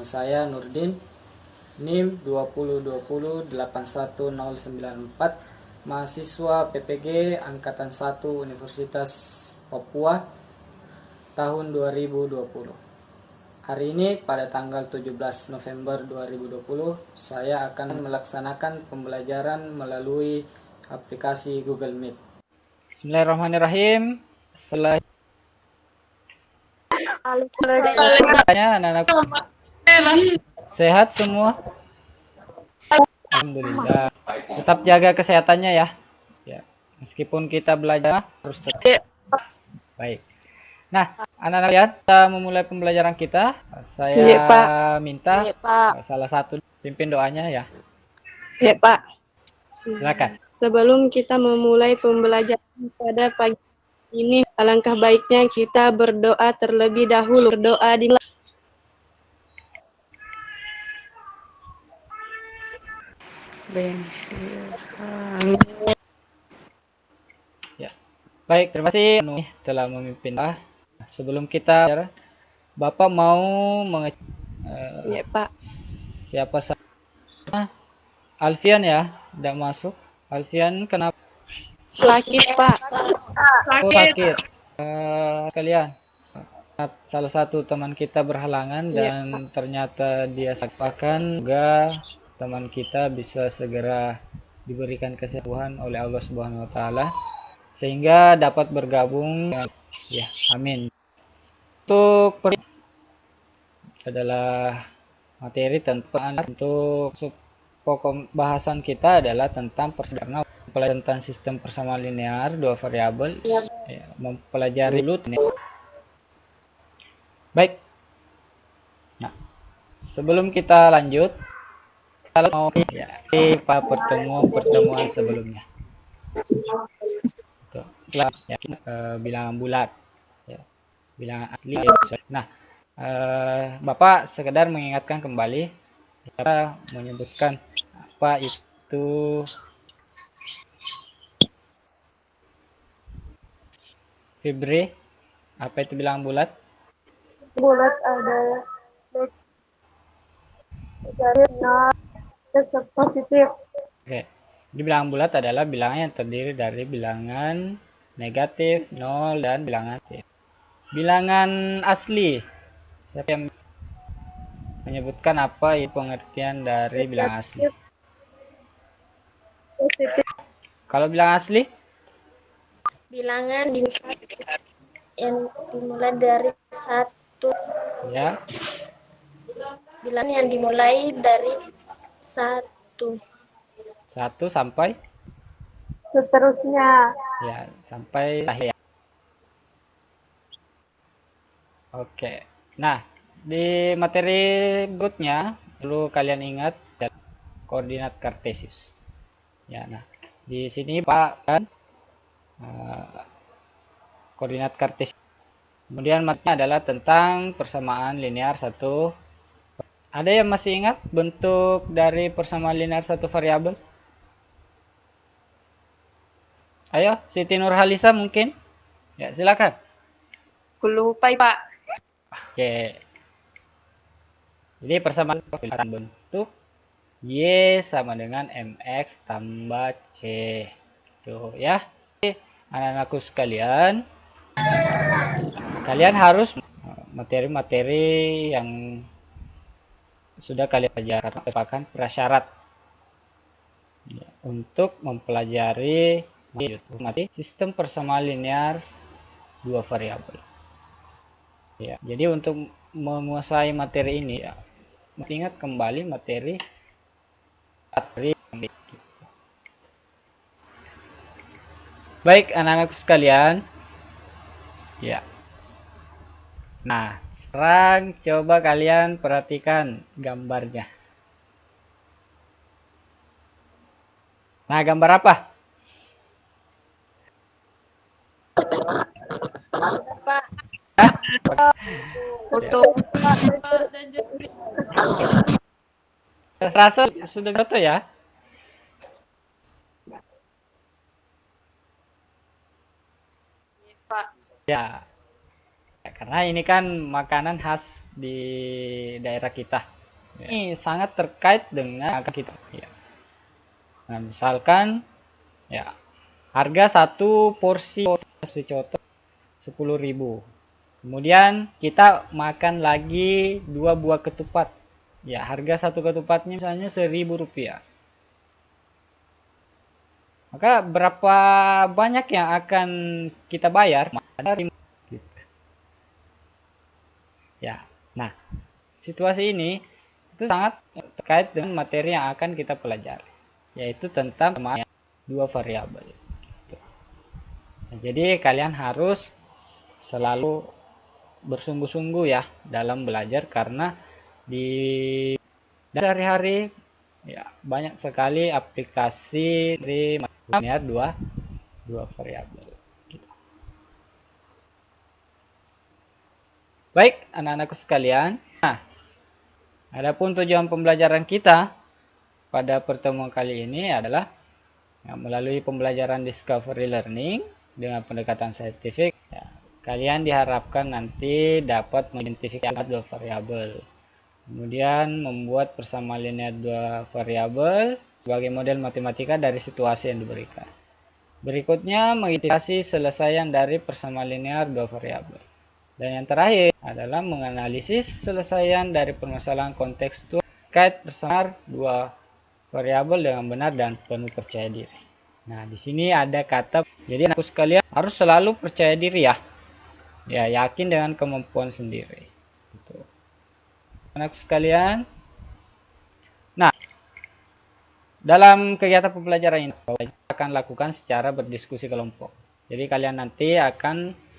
saya Nurdin, NIM 202081094, mahasiswa PPG Angkatan 1 Universitas Papua tahun 2020. Hari ini pada tanggal 17 November 2020 saya akan melaksanakan pembelajaran melalui aplikasi Google Meet. Bismillahirrahmanirrahim. Anak-anak sehat semua? Alhamdulillah. Tetap jaga kesehatannya ya. Ya, meskipun kita belajar harus tetap baik. Nah, anak-anak lihat kita memulai pembelajaran kita. Saya minta salah satu pimpin doanya ya. Ya, Pak. Silakan. Sebelum kita memulai pembelajaran pada pagi ini, alangkah baiknya kita berdoa terlebih dahulu. Berdoa di Ya. Baik, terima kasih telah memimpin. Sebelum kita Bapak mau ya, Pak. Siapa saja? Alfian ya, tidak masuk. Alfian kenapa? Sakit, Pak. Oh, sakit. Kalian salah satu teman kita berhalangan dan ternyata dia sakit. Semoga teman kita bisa segera diberikan kesehatan oleh Allah Subhanahu wa taala sehingga dapat bergabung. Ya, amin. Untuk adalah materi untuk pokok bahasan kita adalah tentang pelajaran tentang sistem persamaan linear dua variabel, ya, mempelajari dulu. Baik. Nah, sebelum kita lanjut, kita mau ya pertemuan sebelumnya. Ya, bilangan bulat, ya, bilangan asli. Nah, Bapak sekedar mengingatkan kembali, kita menyebutkan apa itu Fibri, apa itu bilangan bulat? Bulat adalah dari 0 ke positif. Oke. Di bilangan bulat adalah bilangan yang terdiri dari bilangan negatif, 0, dan bilangan positif. Bilangan asli. Siapa yang menyebutkan apa itu pengertian dari bilangan asli? Positif. Kalau bilangan asli? Bilangan yang dimulai dari 1. Ya. Bilangan yang dimulai dari 1. 1 sampai? Seterusnya. Ya, sampai akhir. Oke. Nah, di materi berikutnya perlu kalian ingat koordinat kartesius. Ya, nah di sini Pak kan koordinat kartesius. Kemudian materinya adalah tentang persamaan linear satu. Ada yang masih ingat bentuk dari persamaan linear satu variabel? Ayo, Siti Nurhalisa mungkin? Ya, silakan. Lupa, Pak. Oke. Jadi persamaan bentuk Y sama dengan MX tambah C. Tuh ya. Anak-anakku sekalian, kalian harus materi-materi yang sudah kalian pelajari merupakan prasyarat ya, untuk mempelajari sistem persamaan linear dua variabel. Ya, jadi untuk menguasai materi ini ya, ingat kembali materi. Baik anak-anak sekalian. Ya. Nah, sekarang coba kalian perhatikan gambarnya. Nah, gambar apa? Pak. Foto. Rasa sudah foto ya? Pak. Ya. Karena ini kan makanan khas di daerah kita. Ini sangat terkait dengan kita. Ya. Nah, misalkan ya harga satu porsi coto 10.000. Kemudian kita makan lagi 2 buah ketupat. Ya, harga satu ketupatnya misalnya Rp1.000. Maka berapa banyak yang akan kita bayar? Ya. Nah, situasi ini itu sangat terkait dengan materi yang akan kita pelajari, yaitu tentang dua variabel. Nah, jadi kalian harus selalu bersungguh-sungguh ya dalam belajar, karena di sehari-hari ya banyak sekali aplikasi dari linear dua variabel. Baik, anak-anakku sekalian. Nah, adapun tujuan pembelajaran kita pada pertemuan kali ini adalah melalui pembelajaran discovery learning dengan pendekatan saintifik. Ya, kalian diharapkan nanti dapat mengidentifikasi dua variabel. Kemudian membuat persamaan linear dua variabel sebagai model matematika dari situasi yang diberikan. Berikutnya, mengidentifikasi selesaian dari persamaan linear dua variabel. Dan yang terakhir adalah menganalisis selesaian dari permasalahan kontekstual terkait persamaan dua variabel dengan benar dan penuh percaya diri. Nah, di sini ada kata, jadi anakku sekalian harus selalu percaya diri ya. Ya, yakin dengan kemampuan sendiri. Gitu. Anakku sekalian. Nah, dalam kegiatan pembelajaran ini akan lakukan secara berdiskusi kelompok. Jadi kalian nanti akan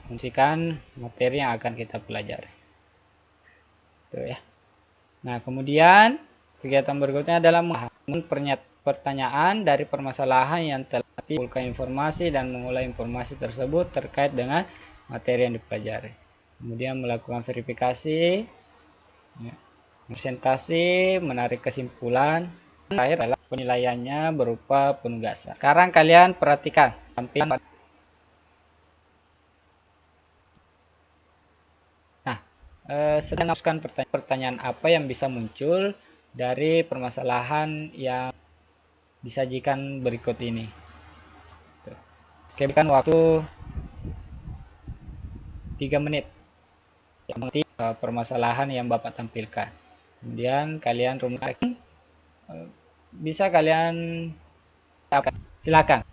fungsikan materi yang akan kita pelajari. Tuh ya. Nah, kemudian kegiatan berikutnya adalah menghafal pertanyaan dari permasalahan yang telah dikumpulkan informasi dan mengolah informasi tersebut terkait dengan materi yang dipelajari. Kemudian melakukan verifikasi, ya, presentasi, menarik kesimpulan. Terakhir adalah penilaiannya berupa penugasan. Sekarang kalian perhatikan tampilan. Sedang meneruskan pertanyaan apa yang bisa muncul dari permasalahan yang disajikan berikut ini. Oke, berikan waktu 3 menit yang mengerti permasalahan yang Bapak tampilkan. Kemudian kalian rumuskan. Bisa kalian silakan.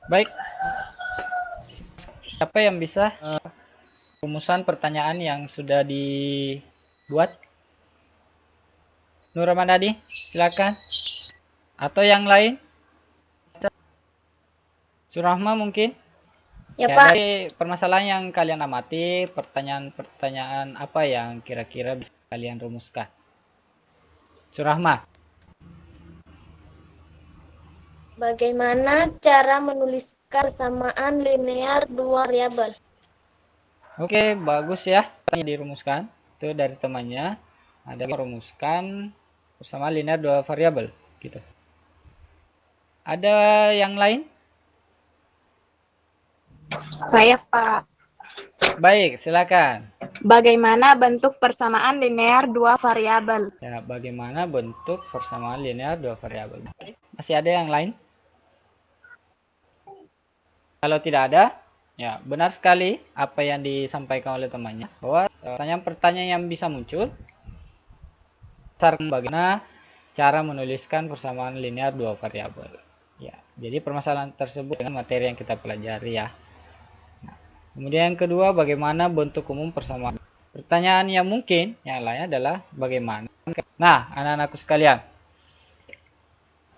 Baik. Siapa yang bisa rumusan pertanyaan yang sudah dibuat? Nur Ramadhani, silakan. Atau yang lain? Surahma mungkin? Ya, Pak. Dari permasalahan yang kalian amati, pertanyaan-pertanyaan apa yang kira-kira bisa kalian rumuskan? Surahma. Bagaimana cara menuliskan persamaan linear dua variabel? Oke, bagus ya. Dirumuskan. Itu dari temannya. Ada yang merumuskan persamaan linear dua variabel. Gitu. Ada yang lain? Saya, Pak. Baik, silakan. Bagaimana bentuk persamaan linear dua variabel? Ya, bagaimana bentuk persamaan linear dua variabel? Masih ada yang lain? Kalau tidak ada, ya benar sekali apa yang disampaikan oleh temannya, bahwa pertanyaan-pertanyaan yang bisa muncul bagaimana cara menuliskan persamaan linear dua variabel. Ya, jadi permasalahan tersebut dengan materi yang kita pelajari ya. Nah, kemudian yang kedua, bagaimana bentuk umum persamaan. Pertanyaan yang mungkin yang lain adalah bagaimana. Nah, anak-anakku sekalian,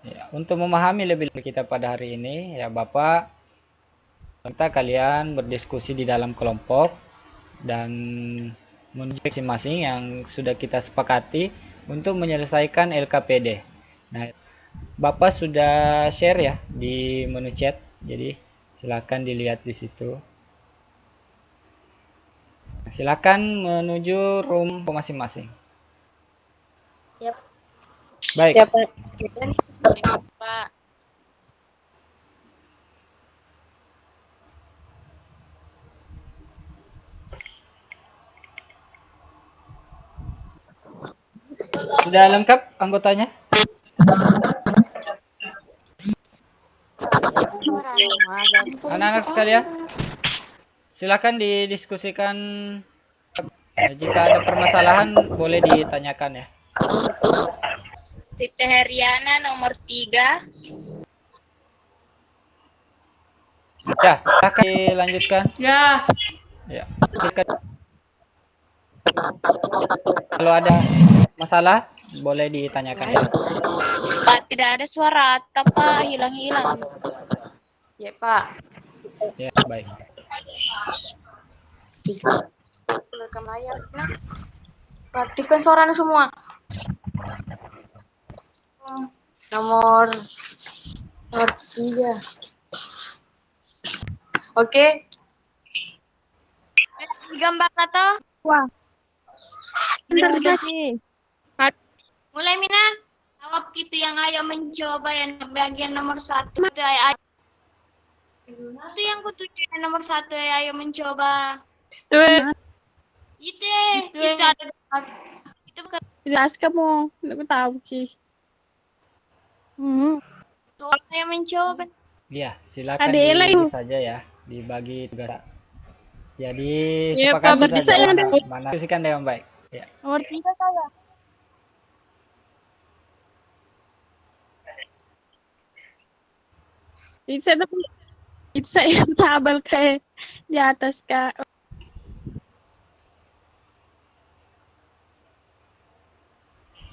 ya, untuk memahami lebih kita pada hari ini, ya Bapak minta kalian berdiskusi di dalam kelompok dan menuju masing-masing yang sudah kita sepakati untuk menyelesaikan LKPD. Nah, Bapak sudah share ya di menu chat, jadi silakan dilihat di situ. Silakan menuju room masing-masing. Yap. Baik. Ya, Pak. Pak. Sudah lengkap anggotanya? Anak-anak sekalian, silakan didiskusikan. Jika ada permasalahan boleh ditanyakan ya. Siti Heriana nomor 3. Ya, silakan dilanjutkan. Ya. Ya, silakan. Kalau ada masalah boleh ditanyakan ya. Pak, tidak ada suara atap, Pak. Hilang-hilang. Ya, Pak. Ya, baik. Rekam layar. Nah, perhatikan suaranya semua. Nomor 3. Oke. Gambar atau? Wah. Mulai, Mina. Jawab gitu yang ayo mencoba yang bagian nomor 1. Itu ayo. Itu yang kutuju yang nomor 1 ayo mencoba. Itu Itu ada gambar. Itu bukan jelas kamu. Aku tahu sih. soal ayo mencoba. Iya, silakan Adela, dibagi yuk. saja ya, dibagi tugas. Jadi Ya, sepakati Pak, berarti saja saya mana diskusikan dengan baik. Ya. Nomor 3 saya. Itu saya tabel kayak di atas Kak.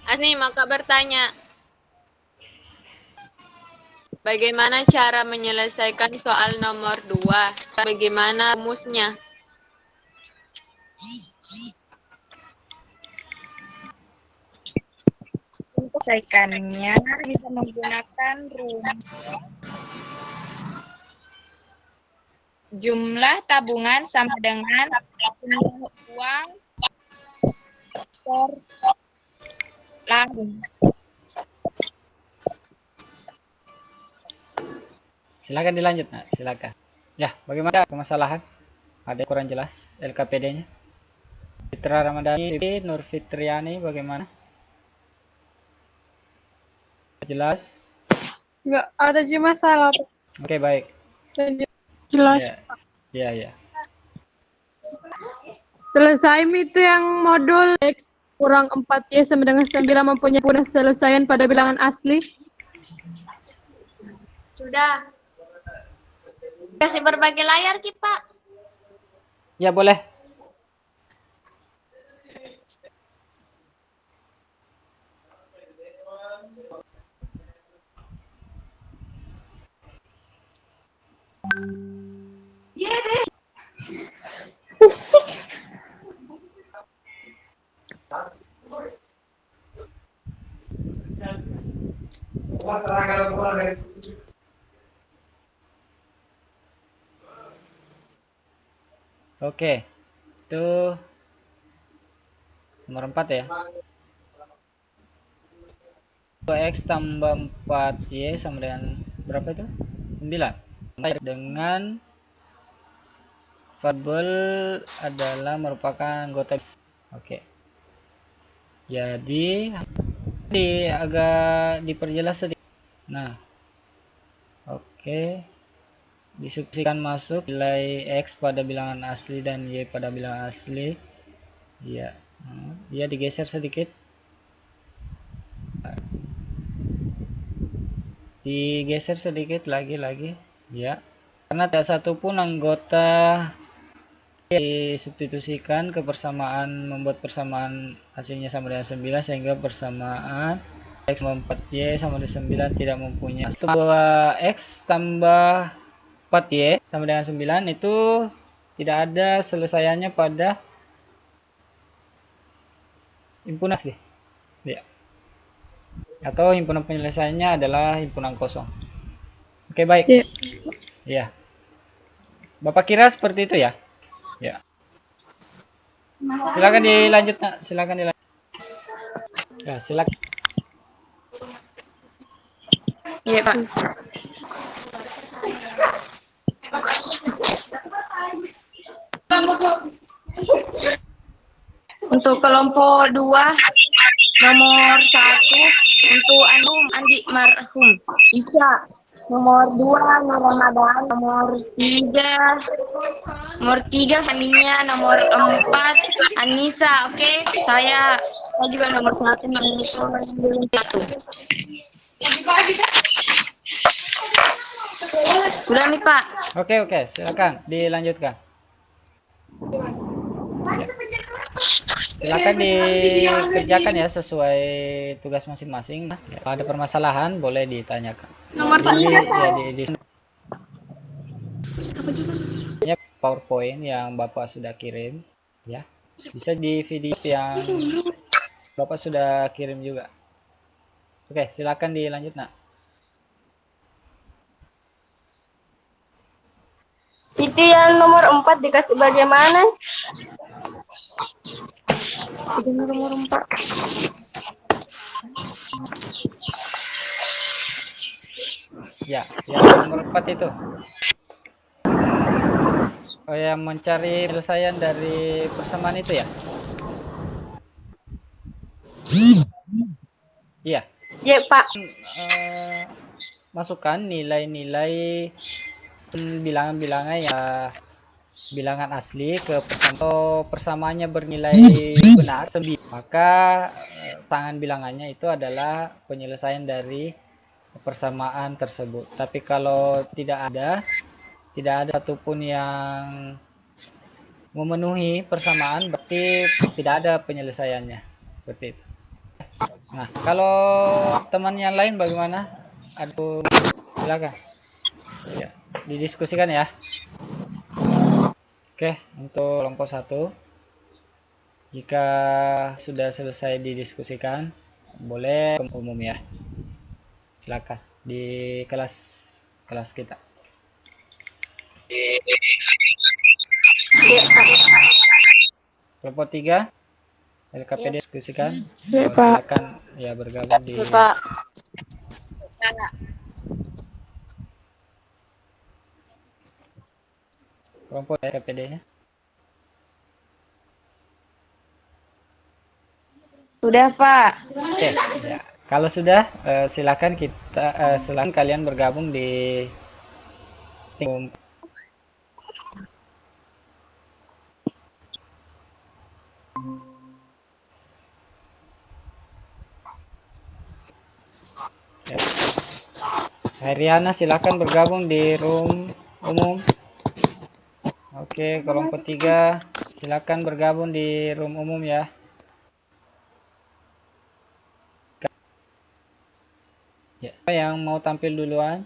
Asni, maka bertanya. Bagaimana cara menyelesaikan soal nomor 2? Bagaimana rumusnya? Menyelesaikannya bisa menggunakan rumus jumlah tabungan sama dengan jumlah uang per tahun. Silakan dilanjut, Nak. Silakan. Ya, bagaimana permasalahan? Ada yang kurang jelas LKPD-nya? Fitra Ramadhani, Nur Fitriani, bagaimana? Jelas? Enggak ada sih masalah. Oke, baik. Jelas. Ya, ya. Selesai itu yang modul X kurang 4Y sama dengan 9 mempunyai penyelesaian pada bilangan asli. Sudah. Kasih berbagi layar, Ki, Pak. Ya, boleh. Oke. Itu nomor 4 ya. 2X tambah 4Y sama dengan berapa itu? 9. Dengan variabel adalah merupakan anggota. Oke. Jadi agak diperjelas sedikit. Nah. Oke. Disubstitusikan masuk nilai X pada bilangan asli dan Y pada bilangan asli. Ya. Dia digeser sedikit. Digeser sedikit lagi. Ya. Karena tidak satupun anggota disubstitusikan ke persamaan, membuat persamaan hasilnya sama dengan 9 sehingga persamaan X tambah 4Y sama dengan 9 tidak mempunyai. 2X tambah 4Y sama dengan 9 itu tidak ada selesaiannya pada himpunan asli. Ya. Atau himpunan penyelesaiannya adalah himpunan kosong. Oke, baik. Ya. Ya. Bapak kira seperti itu ya? Ya. Silakan dilanjut, Nak. Silakan dilanjut. Ya, silakan. Iya, Pak. Untuk kelompok 2 Nomor 1 untuk Andi marhum Ica. Nomor 2 Nur Ramadan. Nomor 3 Hania. Nomor 4 Anissa. Oke, saya juga nomor 1 Anissa. Sudah nih Pak. Oke, silakan dilanjutkan. Ya. Silakan dikerjakan ya sesuai tugas masing-masing. Kalau ada permasalahan boleh ditanyakan. Nomor 3. Ya, PowerPoint yang Bapak sudah kirim ya. Bisa di video yang Bapak sudah kirim juga. Oke, silakan dilanjut, Nak. Itu yang nomor 4 dikasih bagaimana? Itu nomor 4. Ya, yang nomor 4 itu. Oh, yang mencari penyelesaian dari persamaan itu ya? Iya. Ya, Pak. Masukkan nilai-nilai bilangan-bilangan ya, bilangan asli ke persamaannya bernilai benar 9, maka tangan bilangannya itu adalah penyelesaian dari persamaan tersebut. Tapi kalau tidak ada satupun yang memenuhi persamaan, berarti tidak ada penyelesaiannya. Seperti itu. Nah, kalau teman yang lain bagaimana? Aduh, silakan. Ya, didiskusikan ya. Oke, untuk kelompok 1, jika sudah selesai didiskusikan, boleh ke umum ya. Silakan di kelas kita. Kelompok 3, LKPD diskusikan. Silakan ya bergabung di Pak. kelompok LKPD-nya. Sudah, Pak. Oke, ya. Kalau sudah, silakan kalian bergabung di tim. Ya. Heriana silakan bergabung di room umum. Oke, kelompok 3 silakan bergabung di room umum ya. Ya, siapa yang mau tampil duluan?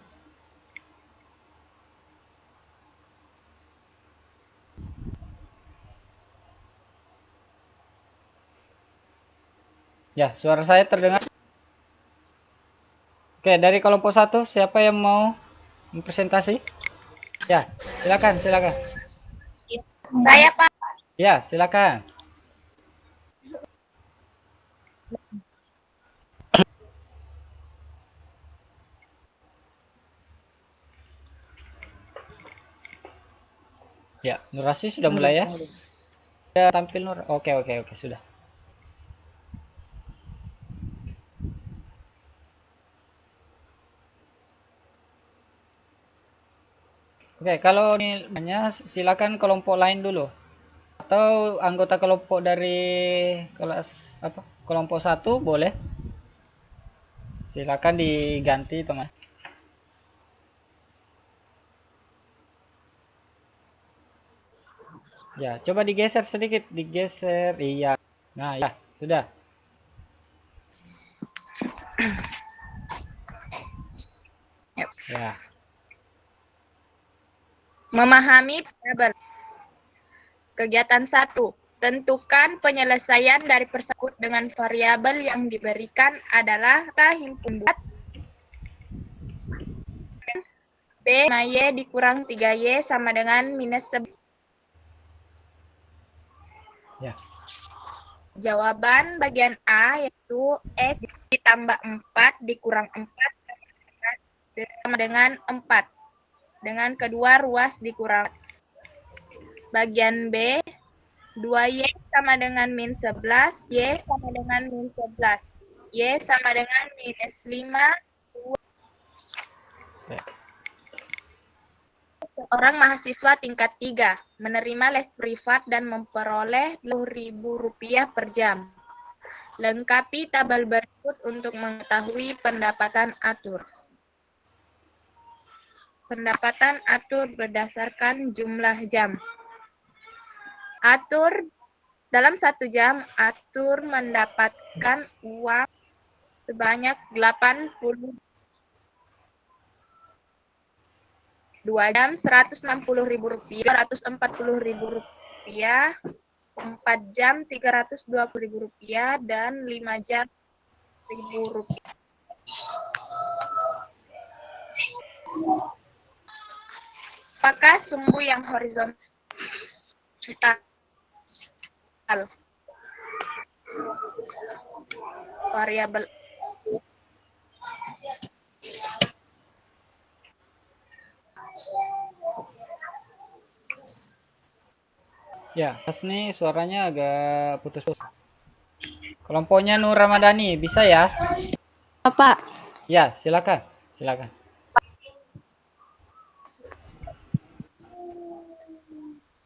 Ya, suara saya terdengar. Oke, dari kelompok 1 siapa yang mau presentasi? Ya, silakan. Saya Pak. Ya, silakan. Ya, Nurasi sudah mulai ya? Sudah tampil Nur. Oke, sudah. Oke, kalau ini silakan kelompok lain dulu. Atau anggota kelompok dari kelas kelompok 1 boleh. Silakan diganti, teman. Ya, coba digeser sedikit, digeser. Iya. Nah, ya, sudah. Ya. Memahami variabel. Kegiatan 1. Tentukan penyelesaian dari persangkut dengan variabel yang diberikan adalah himpun bulat B 5Y dikurang 3Y sama dengan minus 11. Ya. Jawaban bagian A yaitu X ditambah 4 dikurang 4 sama dengan 4. Dengan kedua ruas dikurang. Bagian B 2Y sama dengan min 11, Y sama dengan min 11, Y sama dengan minus 5. Seorang mahasiswa tingkat 3 menerima les privat dan memperoleh Rp20.000 per jam. Lengkapi tabel berikut untuk mengetahui pendapatan atur. Pendapatan atur berdasarkan jumlah jam. Atur dalam 1 jam, atur mendapatkan uang sebanyak 80. 2 jam Rp160.000, Rp240.000, 4 jam Rp320.000, dan 5 jam Rp1.000. Apakah sumbu yang horizontal variabel Ya, pas nih suaranya agak putus-putus. Kelompoknya Nur Ramadhani, bisa ya? Pak. Ya, silakan. Silakan.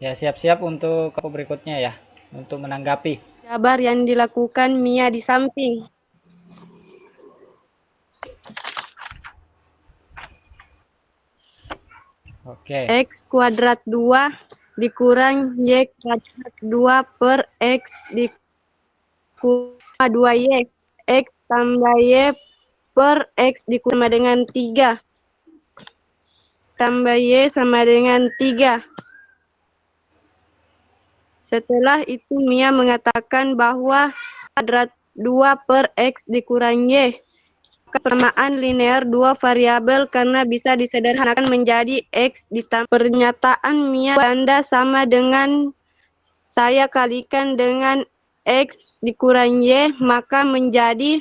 Ya, siap-siap untuk kelompok berikutnya ya, untuk menanggapi. Jabar yang dilakukan Mia di samping. Oke. X kuadrat 2 dikurang Y kuadrat 2 per X dikurang 2Y. X tambah Y per X dikurang sama dengan 3. Tambah Y sama dengan 3. Setelah itu Mia mengatakan bahwa kuadrat 2 per X dikurang Y. Persamaan linear dua variabel karena bisa disederhanakan menjadi X ditambah. Pernyataan Mia ganda sama dengan saya kalikan dengan X dikurang Y, maka menjadi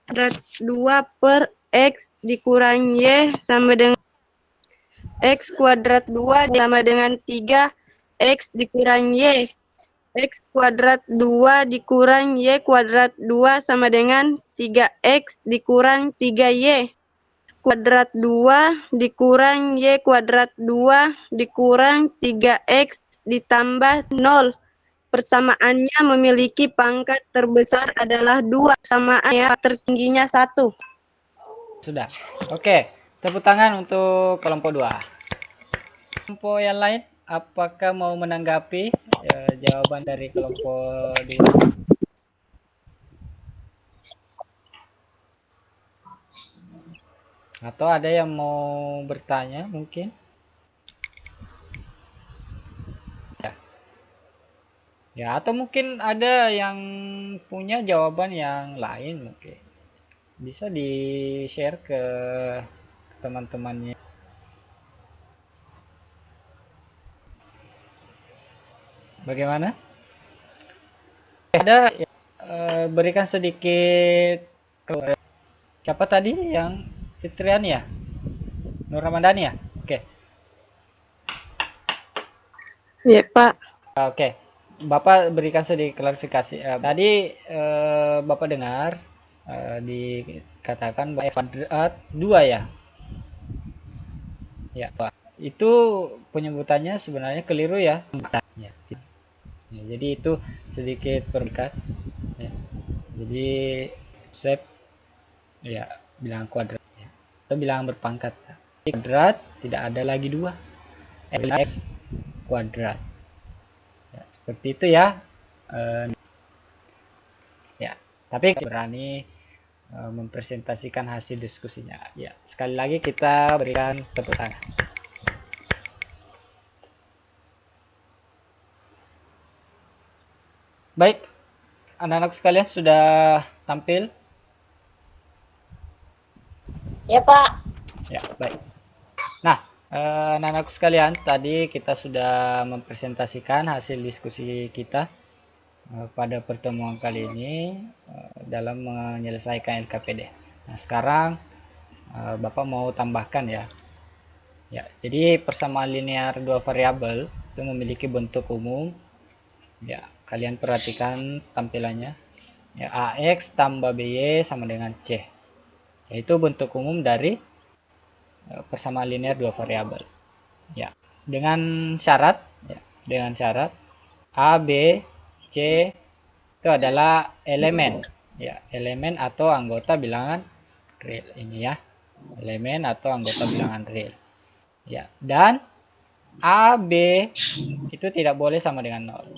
kuadrat 2 per X dikurang Y sama dengan X kuadrat 2 sama dengan 3 X dikurang Y. X kuadrat 2 dikurang Y kuadrat 2 sama dengan 3X dikurang 3Y. Kuadrat 2 dikurang Y kuadrat 2 dikurang 3X ditambah 0. Persamaannya memiliki pangkat terbesar adalah 2. Persamaannya tertingginya 1. Sudah. Oke, tepuk tangan untuk kelompok 2. Kelompok yang lain, apakah mau menanggapi jawaban dari kelompok di atau ada yang mau bertanya mungkin? Ya, atau mungkin ada yang punya jawaban yang lain mungkin. Bisa di-share ke teman-temannya. Bagaimana? Ada berikan sedikit siapa tadi yang Fitriani ya? Nur Ramadhani ya? Oke. Ya, Pak. Oke. Bapak berikan sedikit klarifikasi. Tadi Bapak dengar dikatakan bahwa kuadrat 2 ya. Ya, itu penyebutannya sebenarnya keliru ya. Ya, jadi itu sedikit perbedaan. Ya. Jadi konsep ya bilang kuadrat ya. Atau bilang berpangkat. Kuadrat tidak ada lagi 2. X kuadrat. Ya, seperti itu ya. Ya, tapi berani mempresentasikan hasil diskusinya. Ya, sekali lagi kita berikan tepuk tangan. Baik, anak-anak sekalian sudah tampil? Ya, Pak. Ya, baik. Nah, anak-anak sekalian, tadi kita sudah mempresentasikan hasil diskusi kita pada pertemuan kali ini dalam menyelesaikan LKPD. Nah, sekarang Bapak mau tambahkan ya. Ya, jadi persamaan linear dua variabel itu memiliki bentuk umum Ya, kalian perhatikan tampilannya. Ya, AX tambah BY sama dengan C. Yaitu bentuk umum dari persamaan linear dua variabel. Ya, dengan syarat, ya, dengan syarat A, B, C itu adalah elemen, ya, elemen atau anggota bilangan real ini ya, elemen atau anggota bilangan real. Ya, dan A, B itu tidak boleh sama dengan 0.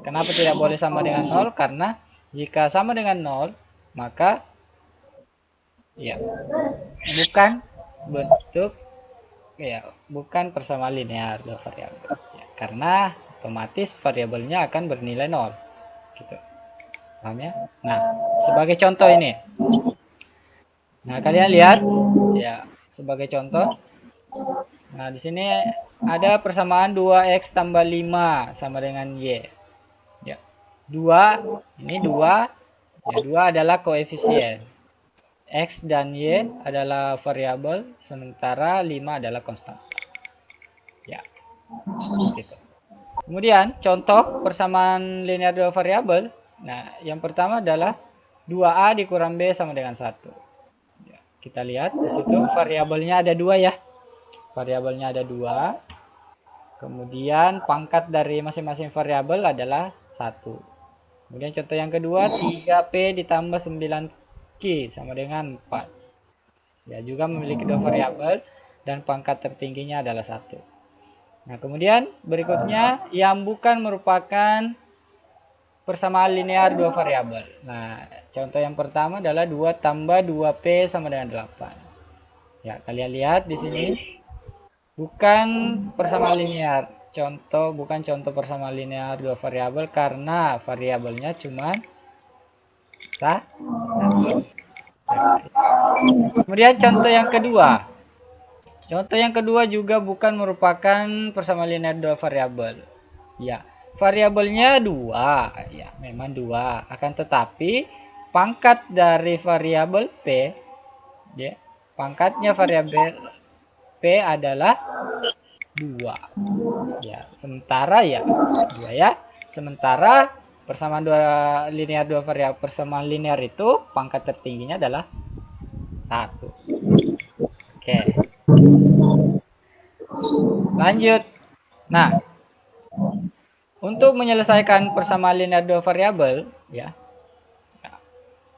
Kenapa tidak boleh sama dengan 0? Karena jika sama dengan 0, maka ya bukan bentuk, ya bukan persamaan linear dua variabel. Ya, karena otomatis variabelnya akan bernilai 0. Gitu. Paham ya? Nah, sebagai contoh ini. Nah, kalian lihat ya, sebagai contoh. Nah, di sini ada persamaan 2x tambah 5 sama dengan y. Ya. 2, ini 2. Ya, 2 adalah koefisien. X dan Y adalah variabel, sementara 5 adalah konstan. Ya, gitu. Kemudian, contoh persamaan linear dua variabel. Nah, yang pertama adalah 2A dikurang B sama dengan 1. Ya, kita lihat di situ variabelnya ada 2 ya. Variabelnya ada 2. Kemudian pangkat dari masing-masing variabel adalah 1. Kemudian contoh yang kedua, 3P ditambah 9Q sama dengan 4. Ya, juga memiliki dua variabel dan pangkat tertingginya adalah 1. Nah, kemudian berikutnya yang bukan merupakan persamaan linear dua variabel. Nah, contoh yang pertama adalah 2 tambah 2P sama dengan 8. Ya, kalian lihat di sini bukan persamaan linear. Bukan contoh persamaan linear dua variabel karena variabelnya cuma satu. Kemudian contoh yang kedua. Contoh yang kedua juga bukan merupakan persamaan linear dua variabel. Ya, variabelnya 2. Ya, memang 2. Akan tetapi pangkat dari variabel P, ya, pangkatnya variabel P adalah 2. Ya, sementara ya 2 ya. Sementara persamaan dua variabel, persamaan linear itu pangkat tertingginya adalah 1. Oke. Lanjut. Nah, untuk menyelesaikan persamaan linear dua variabel, ya,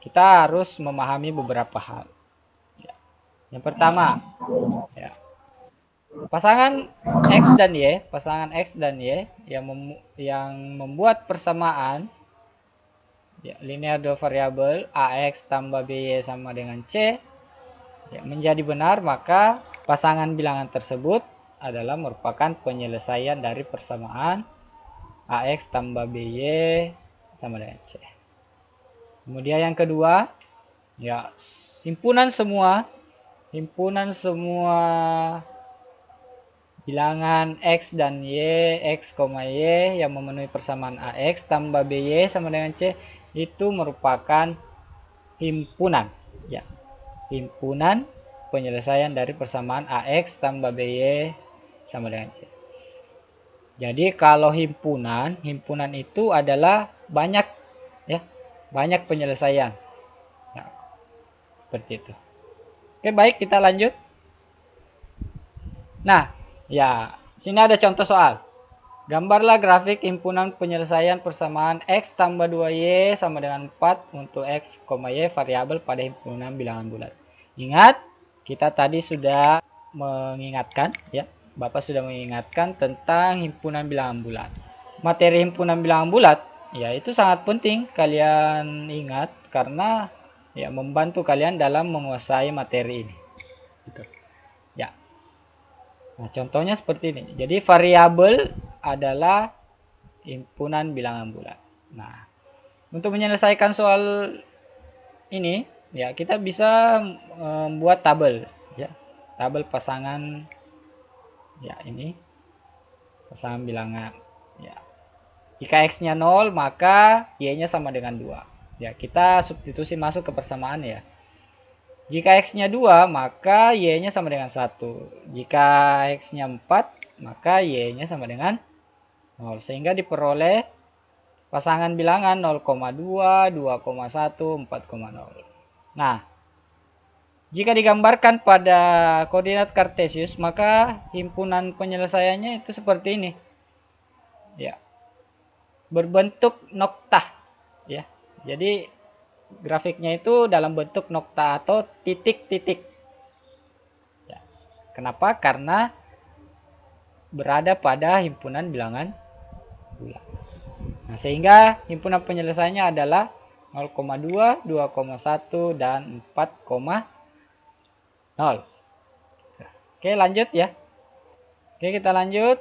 kita harus memahami beberapa hal. Ya. Yang pertama, ya, pasangan X dan Y yang membuat persamaan ya, linear dua variabel AX tambah BY sama dengan C ya, menjadi benar, maka pasangan bilangan tersebut adalah merupakan penyelesaian dari persamaan AX tambah BY sama dengan C. Kemudian yang kedua, ya, himpunan semua bilangan X dan Y, X, Y yang memenuhi persamaan AX tambah BY sama dengan C itu merupakan himpunan. Ya, himpunan penyelesaian dari persamaan AX tambah BY sama dengan C. Jadi kalau himpunan itu adalah banyak ya, banyak penyelesaian. Ya, seperti itu. Oke, baik, kita lanjut. Nah, ya, sini ada contoh soal. Gambarlah grafik himpunan penyelesaian persamaan X tambah 2Y sama dengan 4 untuk X, Y variabel pada himpunan bilangan bulat. Ingat, kita tadi sudah mengingatkan, ya, Bapak sudah mengingatkan tentang himpunan bilangan bulat. Materi himpunan bilangan bulat, ya, itu sangat penting kalian ingat karena ya membantu kalian dalam menguasai materi ini. Gitu. Ya. Nah, contohnya seperti ini. Jadi variabel adalah himpunan bilangan bulat. Nah, untuk menyelesaikan soal ini, ya kita bisa membuat tabel, ya, tabel pasangan, ya ini pasangan bilangan. Ya, jika x-nya 0, maka y-nya sama dengan 2. Ya, kita substitusi masuk ke persamaan ya. Jika x-nya 2, maka y-nya sama dengan 1. Jika x-nya 4, maka y-nya sama dengan 0. 0. Sehingga diperoleh pasangan bilangan 0,2, 2,1, 4,0. Nah, jika digambarkan pada koordinat kartesius, maka himpunan penyelesaiannya itu seperti ini. Ya. Berbentuk noktah, ya. Jadi grafiknya itu dalam bentuk nokta atau titik-titik. Ya. Kenapa? Karena berada pada himpunan bilangan bulat. Nah, sehingga himpunan penyelesaiannya adalah 0,2, 2,1, dan 4,0. Oke, lanjut ya. Oke, kita lanjut.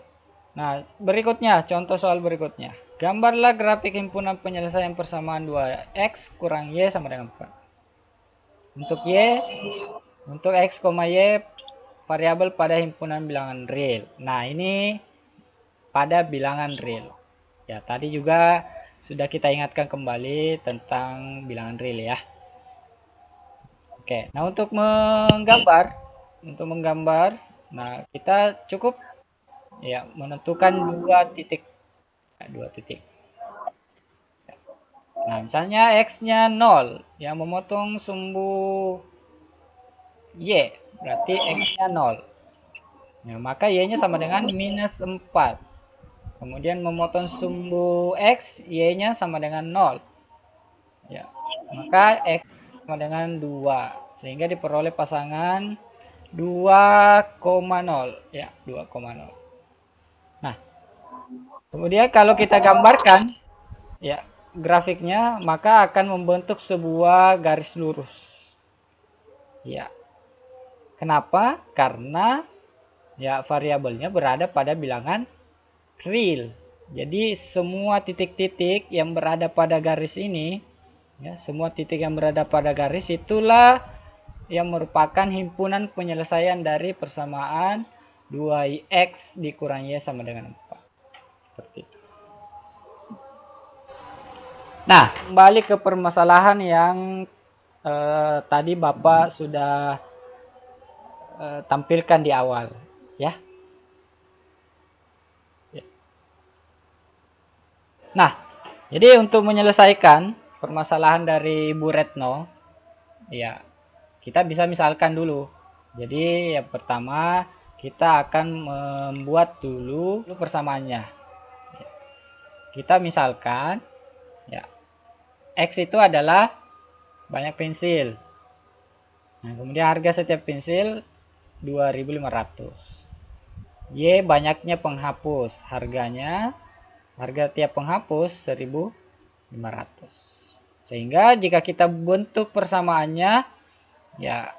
Nah, berikutnya, contoh soal berikutnya. Gambarlah grafik himpunan penyelesaian persamaan 2x kurang y sama dengan 4. Untuk x, y variabel pada himpunan bilangan real. Nah, ini pada bilangan real. Ya, tadi juga sudah kita ingatkan kembali tentang bilangan real ya. Oke, nah untuk menggambar, nah kita cukup ya menentukan dua titik. Nah, misalnya x-nya 0, yang memotong sumbu y, berarti x-nya 0. Nah, maka y-nya sama dengan minus 4. Kemudian memotong sumbu x, y-nya sama dengan 0. Ya, maka x sama dengan 2. Sehingga diperoleh pasangan 2,0. Ya, 2,0. Nah, kemudian kalau kita gambarkan ya grafiknya, maka akan membentuk sebuah garis lurus. Ya. Kenapa? Karena ya variabelnya berada pada bilangan real. Jadi semua titik-titik yang berada pada garis ini, ya, semua titik yang berada pada garis itulah yang merupakan himpunan penyelesaian dari persamaan 2x dikurang y sama dengan 4. Seperti itu. Nah, kembali ke permasalahan yang tadi Bapak sudah tampilkan di awal, ya. Nah, jadi untuk menyelesaikan permasalahan dari Ibu Retno, ya, kita bisa misalkan dulu. Jadi yang pertama kita akan membuat dulu persamaannya. Kita misalkan, ya, X itu adalah banyak pensil. Nah, kemudian harga setiap pensil 2.500. Y banyaknya penghapus, harga tiap penghapus 1.500. Sehingga jika kita bentuk persamaannya, ya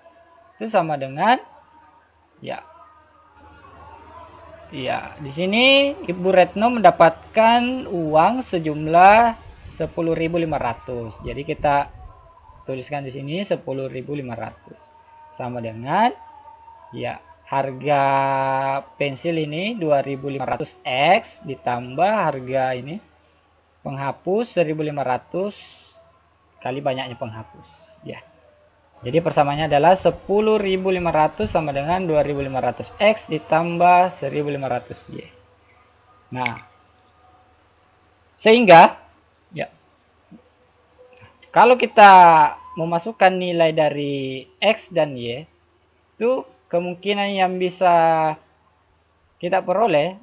itu sama dengan ya di sini Ibu Retno mendapatkan uang sejumlah 10.500. Jadi kita tuliskan di sini 10.500 sama dengan ya harga pensil ini 2.500x ditambah harga ini penghapus 1.500 kali banyaknya penghapus, ya. Jadi persamaannya adalah 10.500 sama dengan 2.500x ditambah 1.500y. Nah, sehingga ya kalau kita memasukkan nilai dari x dan y, itu kemungkinan yang bisa kita peroleh,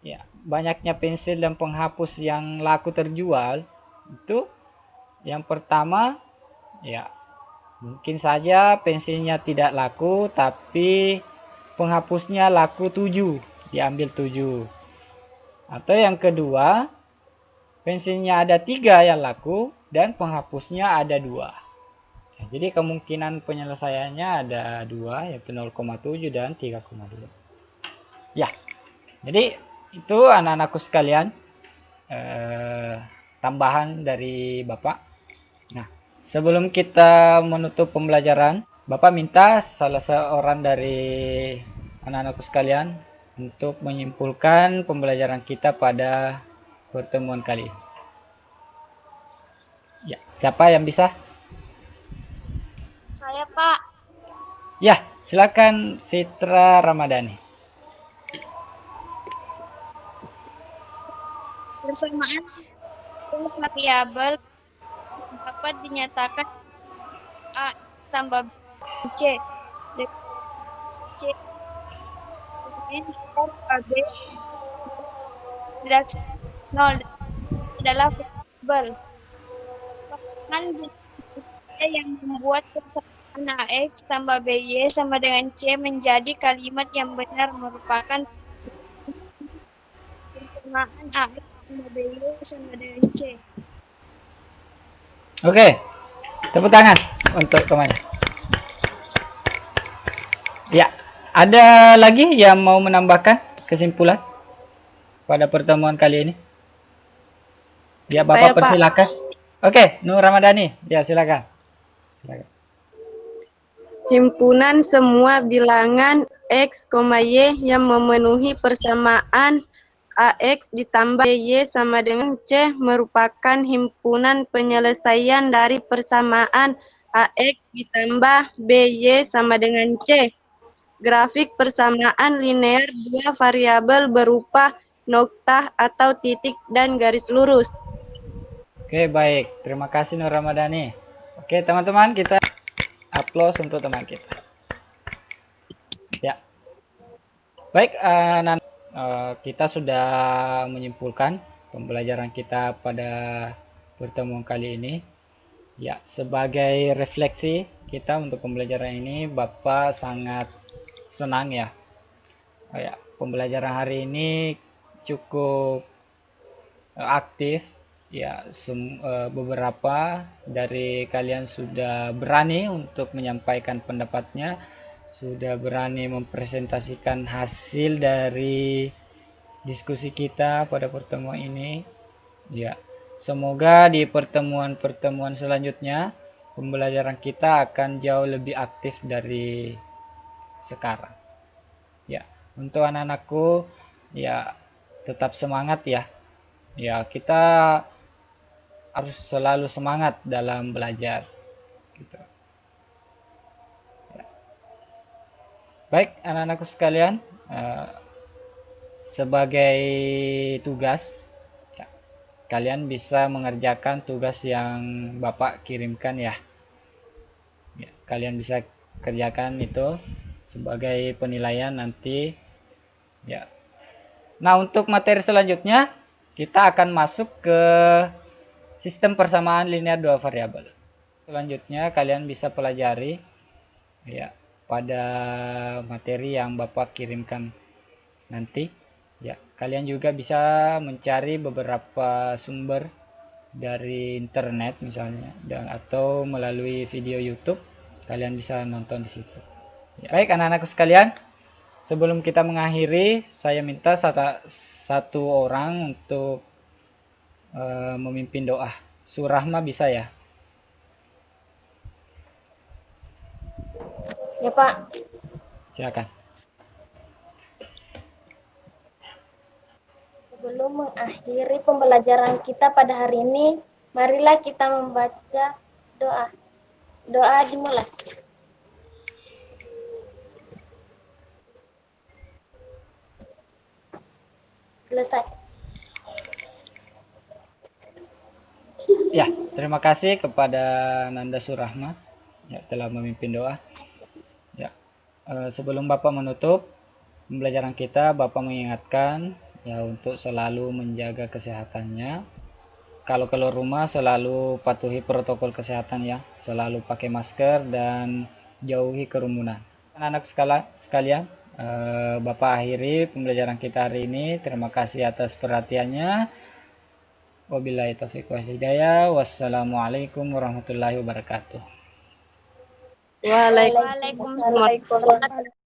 ya, banyaknya pensil dan penghapus yang laku terjual itu yang pertama, ya, mungkin saja pensilnya tidak laku tapi penghapusnya laku 7, diambil 7. Atau yang kedua, pensilnya ada 3 yang laku dan penghapusnya ada 2. Jadi kemungkinan penyelesaiannya ada 2, yaitu 0,7 dan 3,2. Ya, jadi itu anak-anakku sekalian, tambahan dari Bapak. Nah, sebelum kita menutup pembelajaran, Bapak minta salah seorang dari anak-anakku sekalian untuk menyimpulkan pembelajaran kita pada pertemuan kali ini. Ya, siapa yang bisa? Saya, Pak. Ya, silakan Fitra Ramadhani. Persamaan dua variabel dapat dinyatakan A tambah B C. Dengan C kemudian AB tidak 0 adalah variabel. Persamaan dengan C yang membuat persamaan AX tambah BY sama dengan C menjadi kalimat yang benar merupakan persamaan AX tambah BY sama dengan C. Oke, tepuk tangan untuk temannya. Ya, ada lagi yang mau menambahkan kesimpulan pada pertemuan kali ini? Ya, Saya, Bapak Pak. persilakan. Oke, Nur Ramadhani. Ya, silakan. Silakan. Himpunan semua bilangan X, Y yang memenuhi persamaan AX ditambah Y sama dengan C merupakan himpunan penyelesaian dari persamaan AX ditambah BY sama dengan C. Grafik persamaan linear dua variabel berupa noktah atau titik dan garis lurus. Oke, baik. Terima kasih Nur Ramadhani. Oke, teman-teman, kita upload untuk teman kita. Ya. Baik, kita sudah menyimpulkan pembelajaran kita pada pertemuan kali ini. Ya, sebagai refleksi kita untuk pembelajaran ini, Bapak sangat senang ya. Ya, pembelajaran hari ini cukup aktif. Ya, beberapa dari kalian sudah berani untuk menyampaikan pendapatnya, sudah berani mempresentasikan hasil dari diskusi kita pada pertemuan ini. Ya, semoga di pertemuan-pertemuan selanjutnya pembelajaran kita akan jauh lebih aktif dari sekarang. Ya, untuk anak-anakku, ya tetap semangat ya. Ya, kita harus selalu semangat dalam belajar. Gitu. Ya. Baik, anak-anakku sekalian, sebagai tugas, ya, kalian bisa mengerjakan tugas yang Bapak kirimkan ya. Ya, kalian bisa kerjakan itu sebagai penilaian nanti. Ya. Nah, untuk materi selanjutnya kita akan masuk ke sistem persamaan linear dua variabel. Selanjutnya kalian bisa pelajari ya pada materi yang Bapak kirimkan nanti. Ya, kalian juga bisa mencari beberapa sumber dari internet misalnya atau melalui video YouTube. Kalian bisa nonton di situ. Ya. Baik, anak-anakku sekalian, sebelum kita mengakhiri, saya minta satu orang untuk memimpin doa. Surahma bisa ya? Ya, Pak. Silakan. Sebelum mengakhiri pembelajaran kita pada hari ini, marilah kita membaca doa. Doa dimulai. Selesai. Ya, terima kasih kepada Nanda Surahma ya, telah memimpin doa. Ya, sebelum Bapak menutup pembelajaran kita, Bapak mengingatkan ya untuk selalu menjaga kesehatannya. Kalau keluar rumah selalu patuhi protokol kesehatan ya, selalu pakai masker dan jauhi kerumunan. Anak-anak sekalian, Bapak akhiri pembelajaran kita hari ini. Terima kasih atas perhatiannya. Wabillahi taufiq wal hidayah. Wassalamualaikum warahmatullahi wabarakatuh. Waalaikumsalam. Waalaikumsalam.